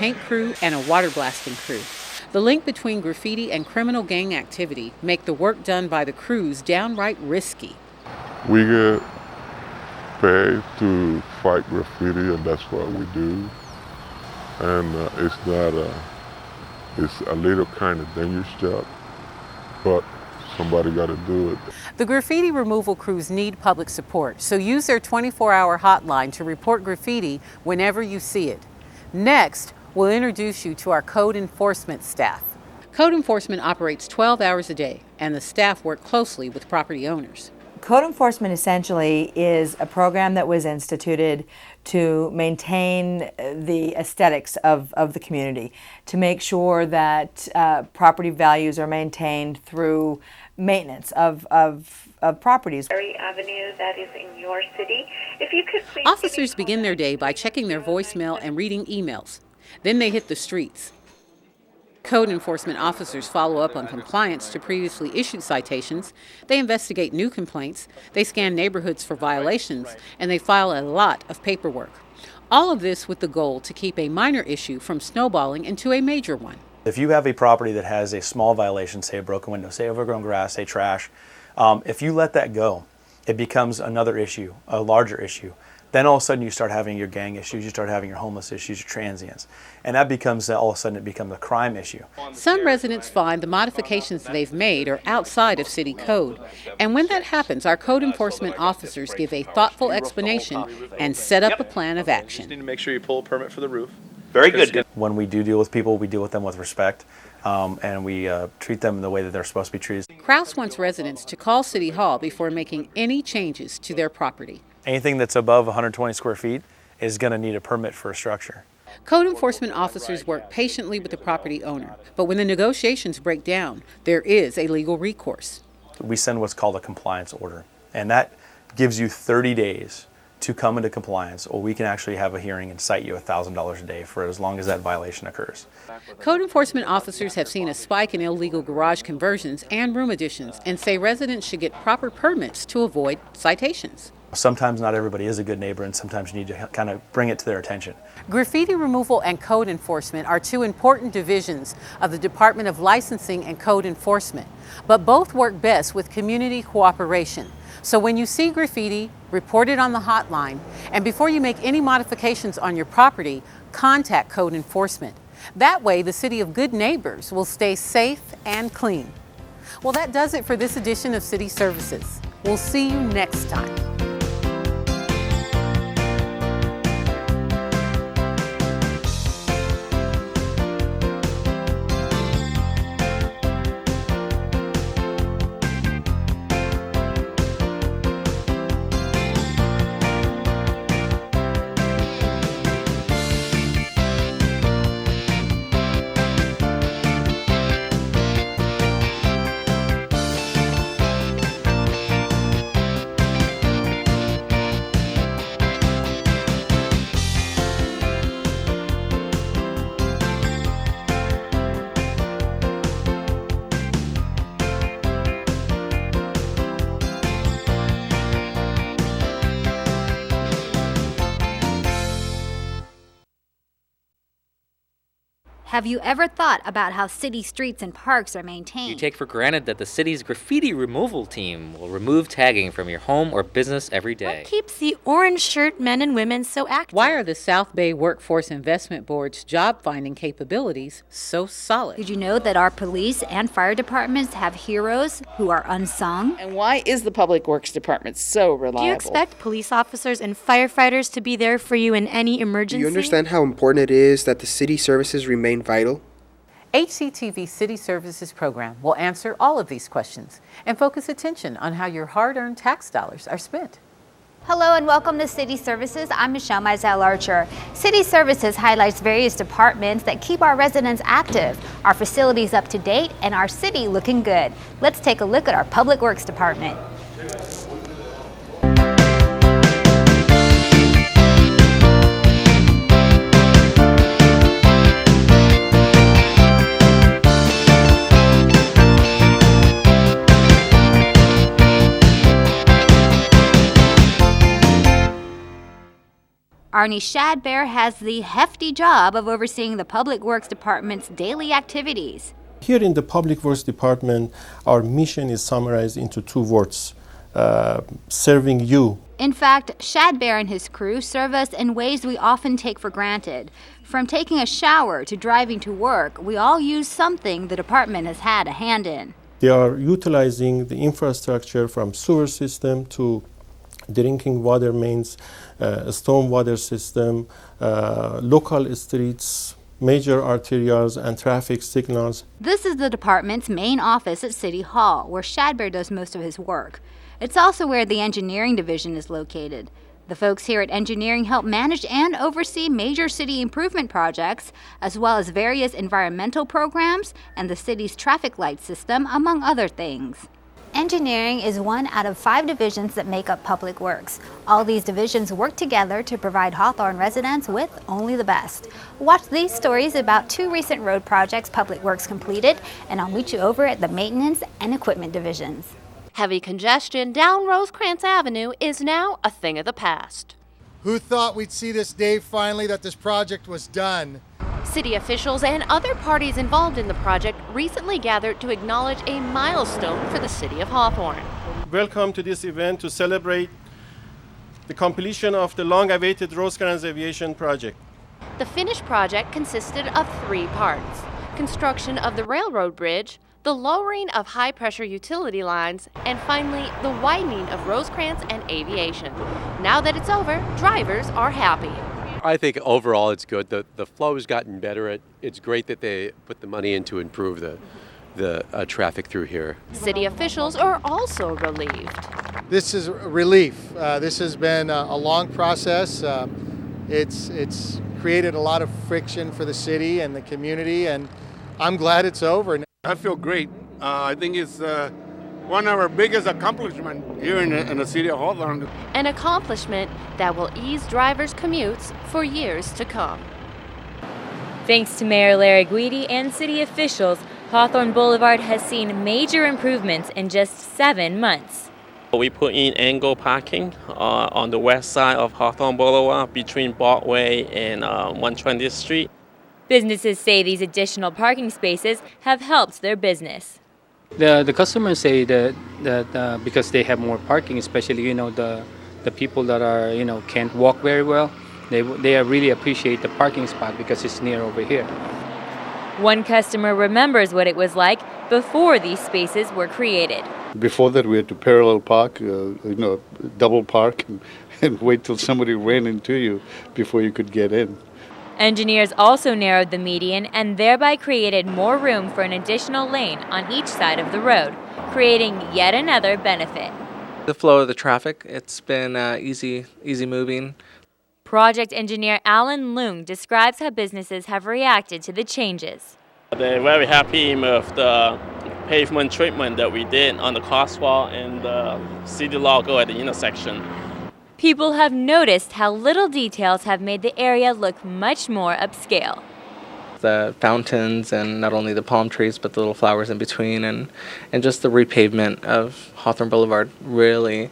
paint crew, and a water blasting crew. The link between graffiti and criminal gang activity make the work done by the crews downright risky. We get paid to fight graffiti, and that's what we do. And it's a little kind of dangerous job, but somebody got to do it. The graffiti removal crews need public support, so use their 24-hour hotline to report graffiti whenever you see it. Next, we'll introduce you to our code enforcement staff. Code enforcement operates 12 hours a day, and the staff work closely with property owners. Code enforcement essentially is a program that was instituted to maintain the aesthetics of the community, to make sure that property values are maintained through maintenance of properties. Avenue that is in your city. If you could please. Officers begin their day by checking their voicemail and reading emails. Then they hit the streets. Code enforcement officers follow up on compliance to previously issued citations, they investigate new complaints, they scan neighborhoods for violations, and they file a lot of paperwork. All of this with the goal to keep a minor issue from snowballing into a major one. If you have a property that has a small violation, say a broken window, say overgrown grass, say trash, if you let that go, it becomes another issue, a larger issue. Then all of a sudden you start having your gang issues, you start having your homeless issues, your transients. And that becomes, all of a sudden it becomes a crime issue. Some residents find the modifications they've made are outside of city code. And when that happens, our code enforcement officers give a thoughtful explanation and set up a plan of action. Just need to make sure you pull a permit for the roof. Very good. When we do deal with people, we deal with them with respect, and we treat them the way that they're supposed to be treated. Kraus wants residents to call City Hall before making any changes to their property. Anything that's above 120 square feet is going to need a permit for a structure. Code enforcement officers work patiently with the property owner, but when the negotiations break down, there is a legal recourse. We send what's called a compliance order, and that gives you 30 days to come into compliance, or we can actually have a hearing and cite you $1,000 a day for as long as that violation occurs. Code enforcement officers have seen a spike in illegal garage conversions and room additions and say residents should get proper permits to avoid citations. Sometimes not everybody is a good neighbor, and sometimes you need to kind of bring it to their attention. Graffiti removal and code enforcement are two important divisions of the Department of Licensing and Code Enforcement, but both work best with community cooperation. So when you see graffiti, report it on the hotline, and before you make any modifications on your property, contact code enforcement. That way, the City of Good Neighbors will stay safe and clean. Well, that does it for this edition of City Services. We'll see you next time. Have you ever thought about how city streets and parks are maintained? You take for granted that the city's graffiti removal team will remove tagging from your home or business every day. What keeps the orange shirt men and women so active? Why are the South Bay Workforce Investment Board's job-finding capabilities so solid? Did you know that our police and fire departments have heroes who are unsung? And why is the Public Works Department so reliable? Do you expect police officers and firefighters to be there for you in any emergency? Do you understand how important it is that the city services remain vital? HCTV City Services program will answer all of these questions and focus attention on how your hard-earned tax dollars are spent. Hello and welcome to City Services. I'm Michelle Mizell Archer. City Services highlights various departments that keep our residents active, our facilities up to date, and our city looking good. Let's take a look at our Public Works Department. Arnie Shadbear has the hefty job of overseeing the Public Works Department's daily activities. Here in the Public Works Department, our mission is summarized into 2 words, serving you. In fact, Shadbear and his crew serve us in ways we often take for granted. From taking a shower to driving to work, we all use something the department has had a hand in. They are utilizing the infrastructure from sewer system to drinking water mains, stormwater system, local streets, major arterials, and traffic signals. This is the department's main office at City Hall, where Shadbear does most of his work. It's also where the engineering division is located. The folks here at engineering help manage and oversee major city improvement projects, as well as various environmental programs and the city's traffic light system, among other things. Engineering is one out of 5 divisions that make up Public Works. All these divisions work together to provide Hawthorne residents with only the best. Watch these stories about 2 recent road projects Public Works completed, and I'll meet you over at the maintenance and equipment divisions. Heavy congestion down Rosecrans Avenue is now a thing of the past. Who thought we'd see this day finally that this project was done? City officials and other parties involved in the project recently gathered to acknowledge a milestone for the city of Hawthorne. Welcome to this event to celebrate the completion of the long-awaited Rosecrans Aviation project. The finished project consisted of 3 parts: construction of the railroad bridge, the lowering of high-pressure utility lines, and finally, the widening of Rosecrans and Aviation. Now that it's over, drivers are happy. I think overall it's good. The flow has gotten better. It's great that they put the money in to improve the traffic through here. City officials are also relieved. This is relief. This has been a long process. It's created a lot of friction for the city and the community, and I'm glad it's over. I feel great. I think it's one of our biggest accomplishments here in the city of Hawthorne. An accomplishment that will ease drivers' commutes for years to come. Thanks to Mayor Larry Guidi and city officials, Hawthorne Boulevard has seen major improvements in just 7 months. We put in angle parking on the west side of Hawthorne Boulevard between Broadway and 120th Street. Businesses say these additional parking spaces have helped their business. The customers say that because they have more parking, especially the people that are can't walk very well, they really appreciate the parking spot because it's near over here. One customer remembers what it was like before these spaces were created. Before that, we had to parallel park, double park, and wait till somebody ran into you before you could get in. Engineers also narrowed the median and thereby created more room for an additional lane on each side of the road, creating yet another benefit. The flow of the traffic, it's been easy moving. Project engineer Alan Leung describes how businesses have reacted to the changes. They're very happy with the pavement treatment that we did on the crosswalk and the city logo at the intersection. People have noticed how little details have made the area look much more upscale. The fountains and not only the palm trees but the little flowers in between and just the repavement of Hawthorne Boulevard really,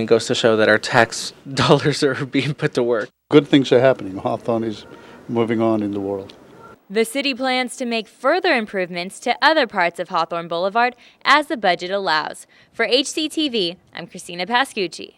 goes to show that our tax dollars are being put to work. Good things are happening. Hawthorne is moving on in the world. The city plans to make further improvements to other parts of Hawthorne Boulevard as the budget allows. For HCTV, I'm Christina Pascucci.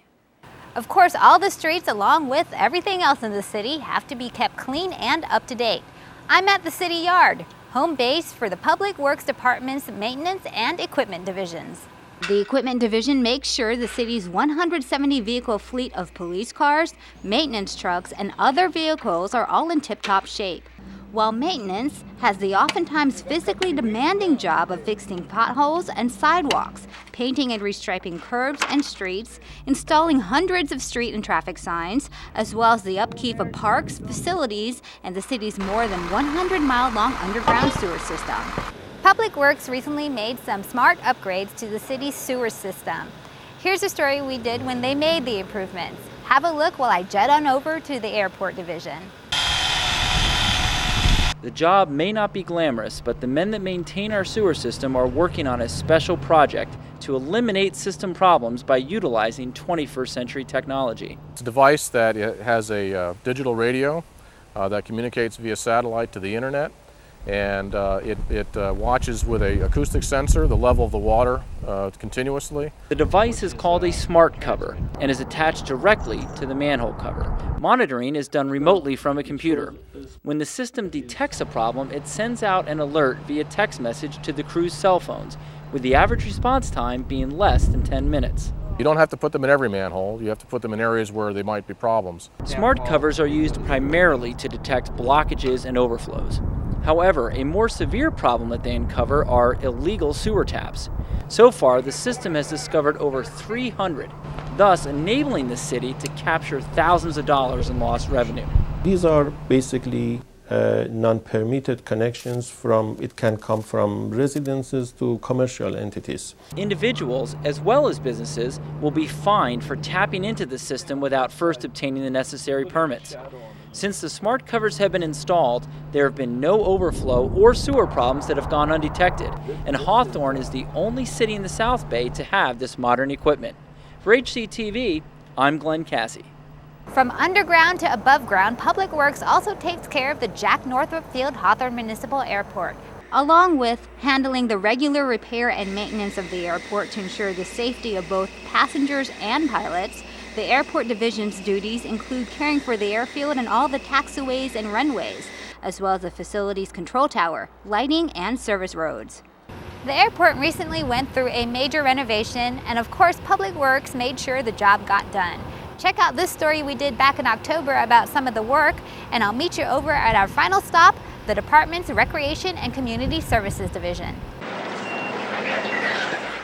Of course, all the streets, along with everything else in the city, have to be kept clean and up to date. I'm at the City Yard, home base for the Public Works Department's maintenance and equipment divisions. The equipment division makes sure the city's 170 vehicle fleet of police cars, maintenance trucks, and other vehicles are all in tip-top shape, while maintenance has the oftentimes physically demanding job of fixing potholes and sidewalks, painting and restriping curbs and streets, installing hundreds of street and traffic signs, as well as the upkeep of parks, facilities, and the city's more than 100-mile-long underground sewer system. Public Works recently made some smart upgrades to the city's sewer system. Here's a story we did when they made the improvements. Have a look while I jet on over to the airport division. The job may not be glamorous, but the men that maintain our sewer system are working on a special project to eliminate system problems by utilizing 21st century technology. It's a device that has a digital radio that communicates via satellite to the internet, and it watches with an acoustic sensor the level of the water continuously. The device is called a smart cover and is attached directly to the manhole cover. Monitoring is done remotely from a computer. When the system detects a problem, it sends out an alert via text message to the crew's cell phones, with the average response time being less than 10 minutes. You don't have to put them in every manhole. You have to put them in areas where there might be problems. Smart covers are used primarily to detect blockages and overflows. However, a more severe problem that they uncover are illegal sewer taps. So far, the system has discovered over 300, thus enabling the city to capture thousands of dollars in lost revenue. These are basically non-permitted connections it can come from residences to commercial entities. Individuals, as well as businesses, will be fined for tapping into the system without first obtaining the necessary permits. Since the smart covers have been installed, there have been no overflow or sewer problems that have gone undetected, and Hawthorne is the only city in the South Bay to have this modern equipment. For HCTV, I'm Glenn Cassie. From underground to above ground, Public Works also takes care of the Jack Northrop Field Hawthorne Municipal Airport, along with handling the regular repair and maintenance of the airport to ensure the safety of both passengers and pilots. The airport division's duties include caring for the airfield and all the taxiways and runways, as well as the facility's control tower, lighting, and service roads. The airport recently went through a major renovation, and of course Public Works made sure the job got done. Check out this story we did back in October about some of the work, and I'll meet you over at our final stop, the department's Recreation and Community Services Division.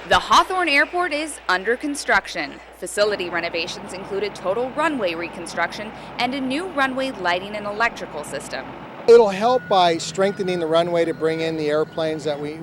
The Hawthorne Airport is under construction. Facility renovations included total runway reconstruction and a new runway lighting and electrical system. It'll help by strengthening the runway to bring in the airplanes that we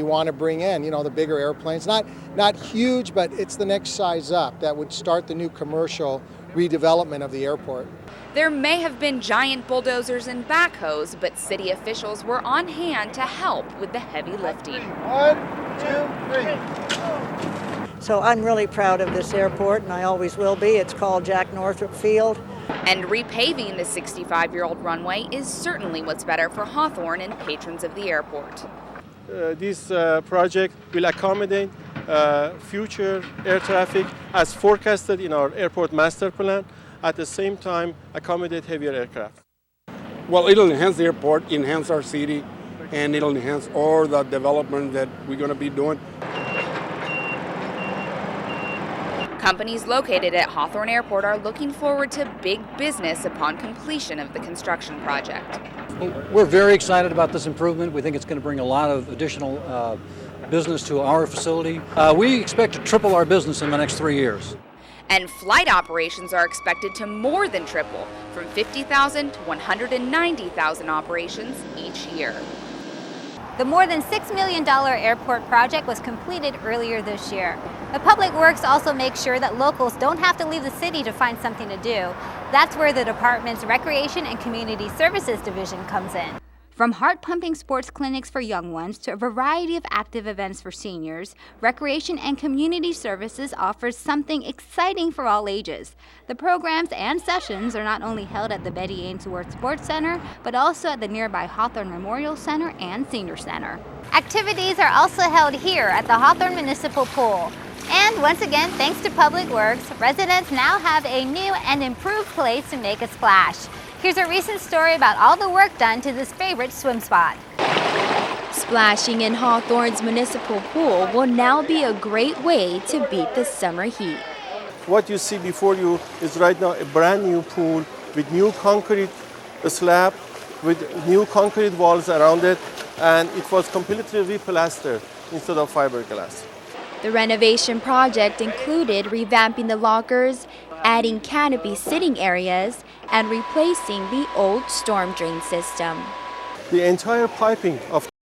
want to bring in, you know, the bigger airplanes. Not huge, but it's the next size up that would start the new commercial redevelopment of the airport. There may have been giant bulldozers and backhoes, but city officials were on hand to help with the heavy lifting. 1, 2, 3. So I'm really proud of this airport, and I always will be. It's called Jack Northrop Field. And repaving the 65-year-old runway is certainly what's better for Hawthorne and patrons of the airport. This project will accommodate future air traffic as forecasted in our airport master plan, at the same time accommodate heavier aircraft. Well, it'll enhance the airport, enhance our city, and it'll enhance all the development that we're going to be doing. Companies located at Hawthorne Airport are looking forward to big business upon completion of the construction project. We're very excited about this improvement. We think it's going to bring a lot of additional business to our facility. We expect to triple our business in the next 3 years. And flight operations are expected to more than triple, from 50,000 to 190,000 operations each year. The more than $6 million airport project was completed earlier this year. The Public Works also makes sure that locals don't have to leave the city to find something to do. That's where the department's Recreation and Community Services Division comes in. From heart-pumping sports clinics for young ones to a variety of active events for seniors, Recreation and Community Services offers something exciting for all ages. The programs and sessions are not only held at the Betty Ainsworth Sports Center, but also at the nearby Hawthorne Memorial Center and Senior Center. Activities are also held here at the Hawthorne Municipal Pool. And once again, thanks to Public Works, residents now have a new and improved place to make a splash. Here's a recent story about all the work done to this favorite swim spot. Splashing in Hawthorne's municipal pool will now be a great way to beat the summer heat. What you see before you is right now a brand new pool with new concrete slab, with new concrete walls around it, and it was completely replastered instead of fiberglass. The renovation project included revamping the lockers, adding canopy sitting areas, and replacing the old storm drain system. The entire piping of